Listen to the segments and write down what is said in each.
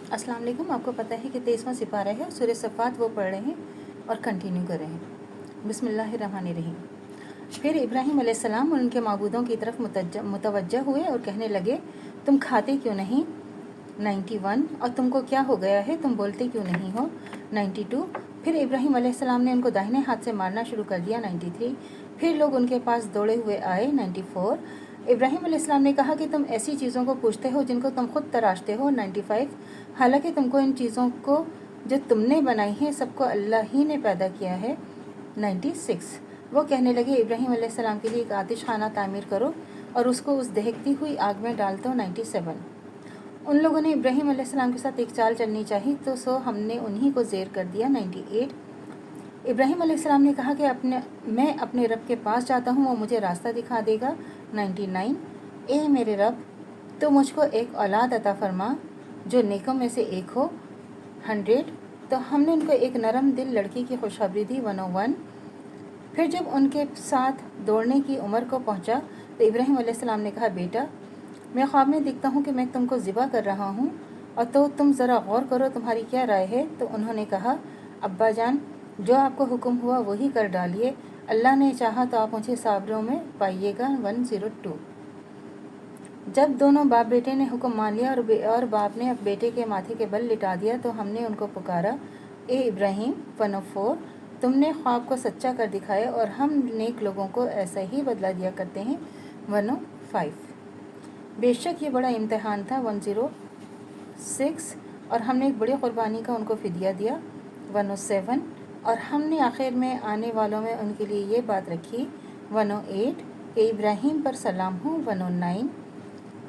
अस्सलाम वालेकुम। आपको पता है कि 23वां सिपारा है, सूरह सफ़ात वो पढ़ रहे हैं और कंटिन्यू कर रहे हैं। बिस्मिल्लाहिर्रहमानिर्रहीम। फिर इब्राहीम अलैहिस्सलाम उनके माबूदों की तरफ मुतवज्जह हुए और कहने लगे, तुम खाते क्यों नहीं? 91। और तुमको क्या हो गया है, तुम बोलते क्यों नहीं हो? 92। फिर इब्राहीम अलैहिस्सलाम ने उनको दाहिने हाथ से मारना शुरू कर दिया। 93। फिर लोग उनके पास दौड़े हुए आए। 94। इब्राहीम अलैहिस्सलाम ने कहा कि तुम ऐसी चीज़ों को पूछते हो जिनको तुम खुद तराशते हो। 95। हालांकि तुमको इन चीज़ों को जो तुमने बनाई हैं सबको अल्लाह ही ने पैदा किया है। 96। वो कहने लगे, इब्राहीम अलैहिस्सलाम के लिए एक आतिश खाना तामीर करो और उसको उस दहकती हुई आग में डाल दो। 97। उन लोगों ने इब्राहीम अलैहिस्सलाम के साथ एक चाल चलनी चाहिए तो सो हमने उन्हीं को ज़ेर कर दिया। 98। इब्राहीम अलैहिस्सलाम ने कहा कि मैं अपने रब के पास जाता हूँ, वो मुझे रास्ता दिखा देगा। 99। ए मेरे रब, तो मुझको एक औलाद अता फरमा जो नेकों में से एक हो। 100। तो हमने उनको एक नरम दिल लड़की की खुशखबरी दी। 101। फिर जब उनके साथ दौड़ने की उम्र को पहुंचा तो इब्राहीम अलैहिस्सलाम ने कहा, बेटा, मैं ख्वाब में देखता हूँ कि मैं तुमको ज़िबा कर रहा हूँ और तो तुम ज़रा गौर करो, तुम्हारी क्या राय है? तो उन्होंने कहा, अब्बा जान, जो आपको हुक्म हुआ वही कर डालिए, अल्लाह ने चाहा तो आप मुझे साबरों में पाइएगा। 102। जब दोनों बाप बेटे ने हुक्म मान लिया और बाप ने बेटे के माथे के बल लिटा दिया तो हमने उनको पुकारा, ए इब्राहीम। 104। तुमने ख्वाब को सच्चा कर दिखाया और हम नेक लोगों को ऐसा ही बदला दिया करते हैं। 105। बेशक ये बड़ा इम्तहान था। 106। और हमने एक बड़ी कुर्बानी का उनको फिदिया दिया। 107। और हमने आखिर में आने वालों में उनके लिए ये बात रखी। 108 कि इब्राहीम पर सलाम हो। 109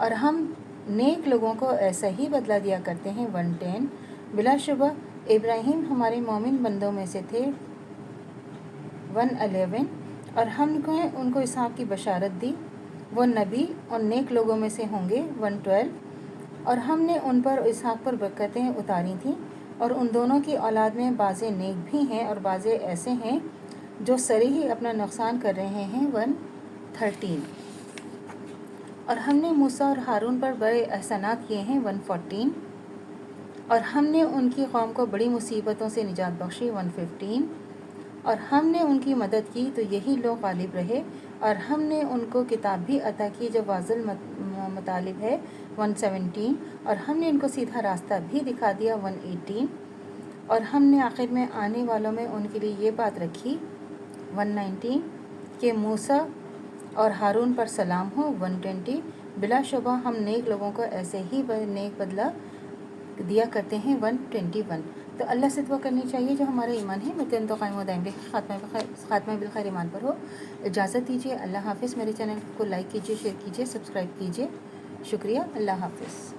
और हम नेक लोगों को ऐसा ही बदला दिया करते हैं। 110 बिलाशुबा इब्राहीम हमारे मोमिन बंदों में से थे। 111 और हमने उनको इसहाक की बशारत दी, वो नबी और नेक लोगों में से होंगे। 112 और हमने उन पर इसहाक पर बरकतें उतारी थीं और उन दोनों की औलाद में बाज़े नेक भी हैं और बाज़े ऐसे हैं जो सरी ही अपना नुकसान कर रहे हैं। 113 और हमने मूसा और हारून पर बड़े एहसानात किए हैं। 114 और हमने उनकी कौम को बड़ी मुसीबतों से निजात बख्शी। 115 और हमने उनकी मदद की तो यही लोग गालिब रहे और हमने उनको किताब भी अता की जो वाज़िल मुतालिब है। 117 और हमने इनको सीधा रास्ता भी दिखा दिया। 118 और हमने आखिर में आने वालों में उनके लिए ये बात रखी। 119 कि मूसा और हारून पर सलाम हो। 120 बिलाशुबा हम नेक लोगों को ऐसे ही नेक बदला दिया करते हैं। 121 तो अल्लाह से दुआ करनी चाहिए जो हमारा ईमान है मुतन तो कायम दायम रहे, खात्मा बिल खैर ईमान पर हो। इजाज़त दीजिए। अल्लाह हाफ़िज़। मेरे चैनल को लाइक कीजिए, शेयर कीजिए, सब्सक्राइब कीजिए। शुक्रिया। अल्लाह हाफ़िज़।